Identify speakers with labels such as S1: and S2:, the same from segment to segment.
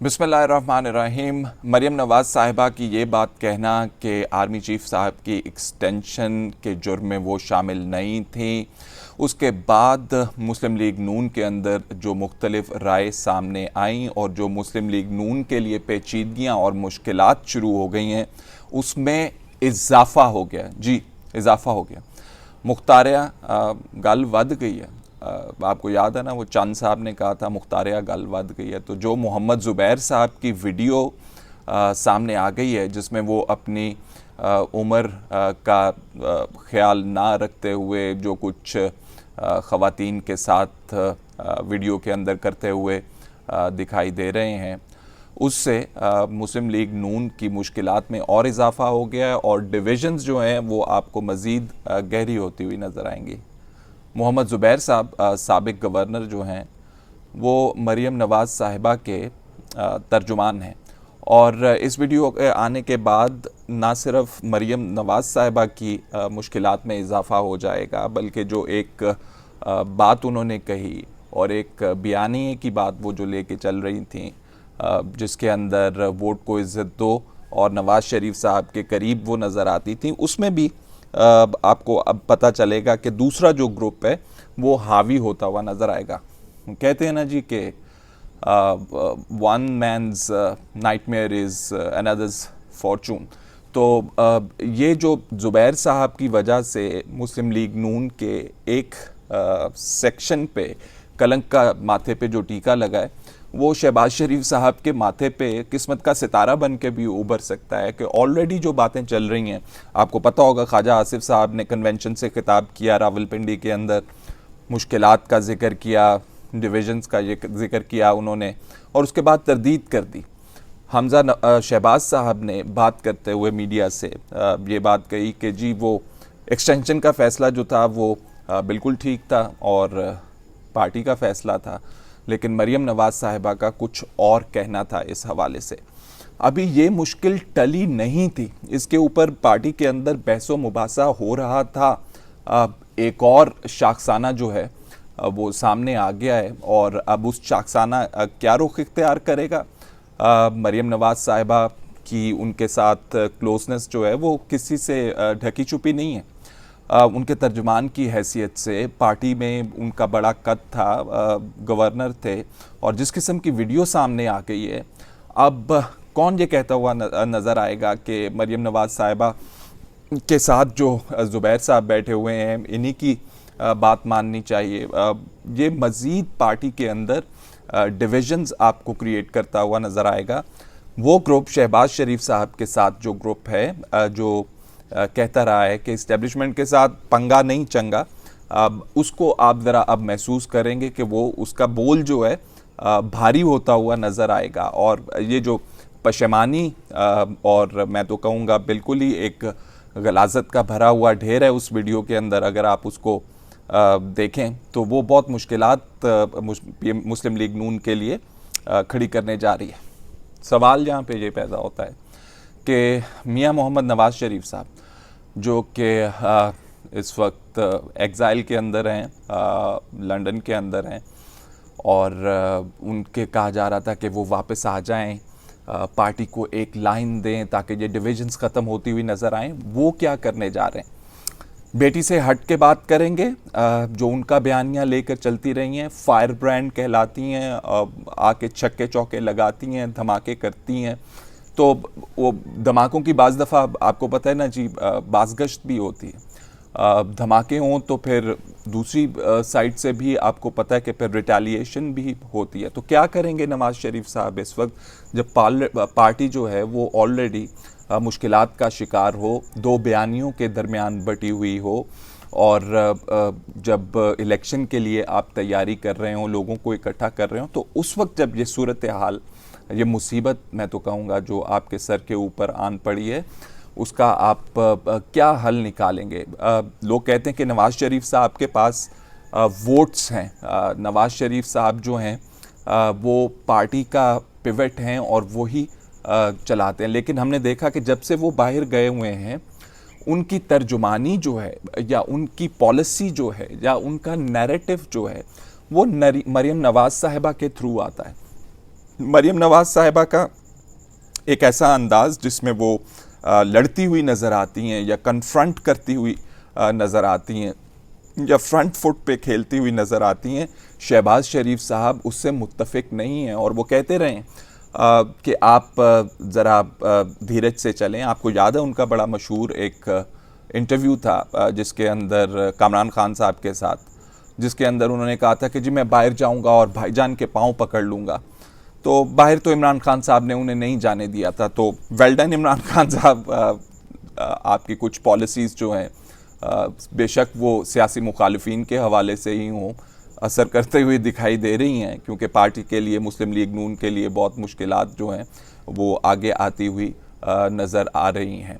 S1: बिस्मिल्लाहिर्रहमानिर्रहीम। मरियम नवाज़ साहिबा की ये बात कहना कि आर्मी चीफ साहब की एक्सटेंशन के जुर्म में वो शामिल नहीं थी, उसके बाद मुस्लिम लीग नून के अंदर जो मुख्तलिफ राय सामने आई और जो मुस्लिम लीग नून के लिए पेचीदगियाँ और मुश्किलात शुरू हो गई हैं, उसमें इजाफ़ा हो गया। जी, इजाफ़ा हो गया। मुख्तारिया गल वध गई है। आपको याद है ना, वो चंद साहब ने कहा था मुख्तारिया गल वध गई है। तो जो मोहम्मद ज़ुबैर साहब की वीडियो सामने आ गई है, जिसमें वो अपनी उम्र का ख्याल ना रखते हुए जो कुछ ख़वातीन के साथ वीडियो के अंदर करते हुए दिखाई दे रहे हैं, उससे मुस्लिम लीग नून की मुश्किलात में और इजाफ़ा हो गया है और डिविजन्स जो हैं वो आपको मज़ीद गहरी होती हुई नज़र आएंगी। मोहम्मद ज़ुबैर साहब साबिक गवर्नर जो हैं, वो मरियम नवाज़ साहिबा के तर्जुमान हैं और इस वीडियो के आने के बाद ना सिर्फ मरियम नवाज़ साहिबा की मुश्किलात में इजाफ़ा हो जाएगा, बल्कि जो एक बात उन्होंने कही और एक बयानिए की बात वो जो लेके चल रही थी, जिसके अंदर वोट को इज़्ज़त दो और नवाज़ शरीफ साहब के करीब वो नज़र आती थी, उसमें भी आपको अब पता चलेगा कि दूसरा जो ग्रुप है वो हावी होता हुआ नज़र आएगा। कहते हैं ना जी कि one man's nightmare is another's fortune. तो ये जो ज़ुबैर साहब की वजह से मुस्लिम लीग नून के एक सेक्शन पे कलंक का माथे पे जो टीका लगा है, वो शहबाज शरीफ साहब के माथे पे किस्मत का सितारा बन के भी उभर सकता है। कि ऑलरेडी जो बातें चल रही हैं, आपको पता होगा ख्वाजा आसिफ साहब ने कन्वेंशन से खिताब किया रावलपिंडी के अंदर, मुश्किलात का जिक्र किया, डिविजन्स का जिक्र किया उन्होंने और उसके बाद तरदीद कर दी। हमज़ा शहबाज साहब ने बात करते हुए मीडिया से ये बात कही कि जी वो एक्सटेंशन का फ़ैसला जो था वो बिल्कुल ठीक था और पार्टी का फ़ैसला था, लेकिन मरियम नवाज़ साहिबा का कुछ और कहना था इस हवाले से। अभी ये मुश्किल टली नहीं थी, इसके ऊपर पार्टी के अंदर बहस व मुबासा हो रहा था। एक और शाखसाना जो है वो सामने आ गया है और अब उस शाखसाना क्या रुख इख्तियार करेगा। मरियम नवाज़ साहिबा की उनके साथ क्लोजनेस जो है वो किसी से ढकी छुपी नहीं है। उनके तर्जुमान की हैसियत से पार्टी में उनका बड़ा कद था, गवर्नर थे और जिस किस्म की वीडियो सामने आ गई है, अब कौन ये कहता हुआ नज़र आएगा कि मरियम नवाज़ साहिबा के साथ जो ज़ुबैर साहब बैठे हुए हैं इन्हीं की बात माननी चाहिए। ये मज़ीद पार्टी के अंदर डिविजन्स आपको क्रिएट करता हुआ नज़र आएगा। वो ग्रुप शहबाज शरीफ साहब के साथ जो ग्रुप है जो कहता रहा है कि इस्टेब्लिशमेंट के साथ पंगा नहीं चंगा, उसको आप ज़रा अब महसूस करेंगे कि वो उसका बोल जो है भारी होता हुआ नज़र आएगा और ये जो पशेमानी और मैं तो कहूँगा बिल्कुल ही एक गलाजत का भरा हुआ ढेर है उस वीडियो के अंदर, अगर आप उसको देखें तो वो बहुत मुश्किलात मुस्लिम लीग नून के लिए खड़ी करने जा रही है। सवाल यहाँ पे ये पैदा होता है कि मियाँ मोहम्मद नवाज़ शरीफ साहब जो कि इस वक्त एग्ज़ाइल के अंदर हैं, लंदन के अंदर हैं और उनके कहा जा रहा था कि वो वापस आ जाएं, पार्टी को एक लाइन दें ताकि ये डिविजन्स ख़त्म होती हुई नज़र आएं। वो क्या करने जा रहे हैं? बेटी से हट के बात करेंगे, जो उनका बयानियाँ लेकर चलती रही हैं, फायर ब्रांड कहलाती हैं, आके छक्के चौके लगाती हैं, धमाके करती हैं। तो वो धमाकों की बाज़ दफ़ा आपको पता है ना जी, बाज़गश्त भी होती है। धमाके हों तो फिर दूसरी साइड से भी आपको पता है कि फिर रिटेलिएशन भी होती है। तो क्या करेंगे नवाज़ शरीफ साहब इस वक्त जब पार्टी जो है वो ऑलरेडी मुश्किलात का शिकार हो, दो बयानियों के दरमियान बटी हुई हो और जब इलेक्शन के लिए आप तैयारी कर रहे हो, लोगों को इकट्ठा कर रहे हो, तो उस वक्त जब ये सूरत हाल, ये मुसीबत मैं तो कहूँगा जो आपके सर के ऊपर आन पड़ी है, उसका आप क्या हल निकालेंगे? लोग कहते हैं कि नवाज़ शरीफ साहब के पास वोट्स हैं, नवाज़ शरीफ साहब जो हैं वो पार्टी का पिवट हैं और वही चलाते हैं, लेकिन हमने देखा कि जब से वो बाहर गए हुए हैं, उनकी तर्जुमानी जो है या उनकी पॉलिसी जो है या उनका नैरेटिव जो है वो मरियम नवाज़ साहिबा के थ्रू आता है। मरीम नवाज साहिबा का एक ऐसा अंदाज़ जिसमें वो लड़ती हुई नज़र आती हैं या कन्फ्रंट करती हुई नज़र आती हैं या फ्रंट फुट पे खेलती हुई नज़र आती हैं, शहबाज शरीफ साहब उससे मुत्तफिक नहीं हैं और वो कहते रहें कि आप ज़रा धीरज से चलें। आपको याद है उनका बड़ा मशहूर एक इंटरव्यू था जिसके अंदर कामरान खान साहब के साथ, जिसके अंदर उन्होंने कहा था कि जी मैं बाहर जाऊंगा और भाईजान के पाँव पकड़ लूँगा। तो बाहर तो इमरान खान साहब ने उन्हें नहीं जाने दिया था। तो वेल डन इमरान खान साहब, आपकी कुछ पॉलिसीज़ जो हैं बेशक वो सियासी मुखालिफिन के हवाले से ही हों, असर करते हुए दिखाई दे रही हैं, क्योंकि पार्टी के लिए, मुस्लिम लीग नून के लिए बहुत मुश्किलात जो हैं वो आगे आती हुई नज़र आ रही हैं।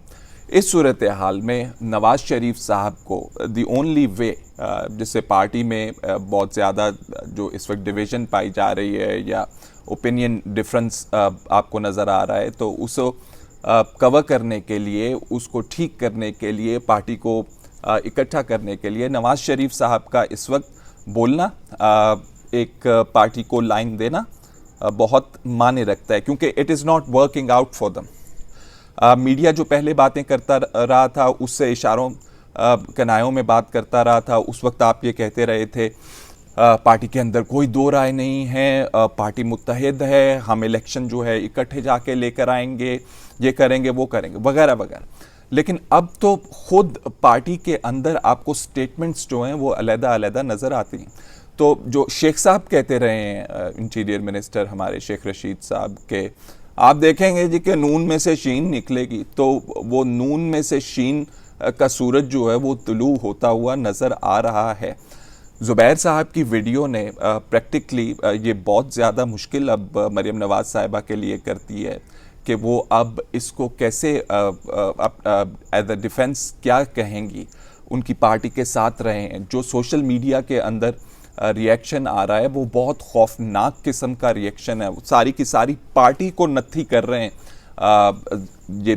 S1: इस सूरत हाल में नवाज़ शरीफ साहब को दी ओनली वे, जिससे पार्टी में बहुत ज़्यादा जो इस वक्त डिवीज़न पाई जा रही है या ओपिनियन डिफरेंस आपको नज़र आ रहा है, तो उसको कवर करने के लिए, उसको ठीक करने के लिए, पार्टी को इकट्ठा करने के लिए नवाज़ शरीफ साहब का इस वक्त बोलना, एक पार्टी को लाइन देना बहुत मायने रखता है, क्योंकि it is not working out for them. Media जो पहले बातें करता रहा था उससे इशारों कनायों में बात करता रहा था। उस वक्त आप ये कहते रहे थे पार्टी के अंदर कोई दो राय नहीं है, पार्टी मुत्तहिद है, हम इलेक्शन जो है इकट्ठे जाके लेकर आएंगे, ये करेंगे वो करेंगे वगैरह वगैरह। लेकिन अब तो खुद पार्टी के अंदर आपको स्टेटमेंट्स जो हैं वो अलग-अलग नज़र आती हैं। तो जो शेख साहब कहते रहे हैं, इंटीरियर मिनिस्टर हमारे शेख रशीद साहब के, आप देखेंगे जी कि नून में से शीन निकलेगी, तो वो नून में से शीन का सूरज जो है वो तुलू होता हुआ नज़र आ रहा है। ज़ुबैर साहब की वीडियो ने प्रैक्टिकली ये बहुत ज़्यादा मुश्किल अब मरीम नवाज़ साहिबा के लिए करती है कि वो अब इसको कैसे एज अ डिफेंस क्या कहेंगी। उनकी पार्टी के साथ रहे हैं, जो सोशल मीडिया के अंदर रिएक्शन आ रहा है वो बहुत खौफनाक किस्म का रिएक्शन है। वो सारी की सारी पार्टी को नत्थी कर रहे हैं ये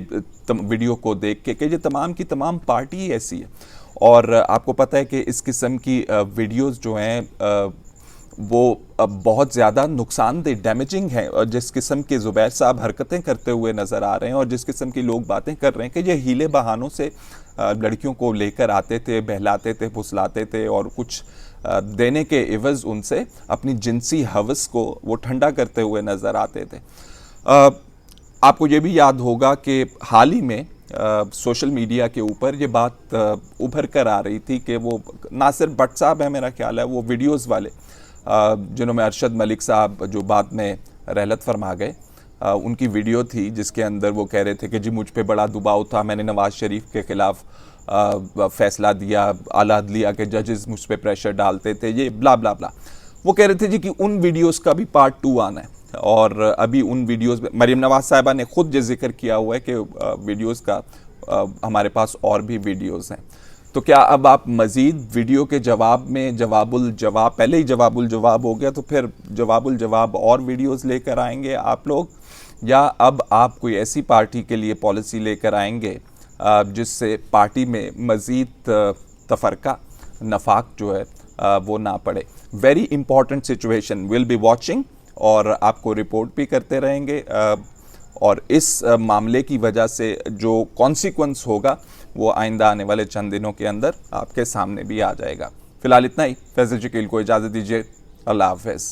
S1: वीडियो को देख के कि ये तमाम की तमाम पार्टी ऐसी है। और आपको पता है कि इस किस्म की वीडियोस जो हैं वो बहुत ज़्यादा नुकसानदेह, डैमेजिंग है। और जिस किस्म के ज़ुबैर साहब हरकतें करते हुए नज़र आ रहे हैं और जिस किस्म की लोग बातें कर रहे हैं कि ये हीले बहानों से लड़कियों को लेकर आते थे, बहलाते थे, फुसलाते थे और कुछ देने के इवज़ उनसे अपनी जिनसी हवस को वो ठंडा करते हुए नज़र आते थे। आपको ये भी याद होगा कि हाल ही में सोशल मीडिया के ऊपर ये बात उभर कर आ रही थी कि वो नासिर भट्ट साहब है, मेरा ख्याल है, वो वीडियोस वाले जिन्होंने अरशद मलिक साहब जो बाद में रहलत फरमा गए, उनकी वीडियो थी जिसके अंदर वो कह रहे थे कि जी मुझ पे बड़ा दबाव था, मैंने नवाज़ शरीफ के ख़िलाफ़ फ़ैसला दिया, आला अदलिया के जजेस मुझ पे प्रेशर डालते थे, ये ब्ला ब्ला ब्ला। वो कह रहे थे जी कि उन वीडियोस का भी पार्ट 2 आना है। और अभी उन वीडियोस में मरीम नवाज़ साहिबा ने खुद ये जिक्र किया हुआ है कि वीडियोस का हमारे पास और भी वीडियोस हैं। तो क्या अब आप मज़ीद वीडियो के जवाब में जवाबुल जवाब, पहले ही जवाबुल जवाब हो गया तो फिर जवाबुल जवाब और वीडियोस लेकर आएंगे आप लोग, या अब आप कोई ऐसी पार्टी के लिए पॉलिसी लेकर आएंगे जिससे पार्टी में मज़ीद तफरका, नफाक जो है वो ना पड़े। Very important situation, will be watching और आपको रिपोर्ट भी करते रहेंगे। और इस मामले की वजह से जो कॉन्सिक्वेंस होगा वो आइंदा आने वाले चंद दिनों के अंदर आपके सामने भी आ जाएगा। फ़िलहाल इतना ही। फैज़ल शकील को इजाज़त दीजिए। अल्लाह हाफ़िज़।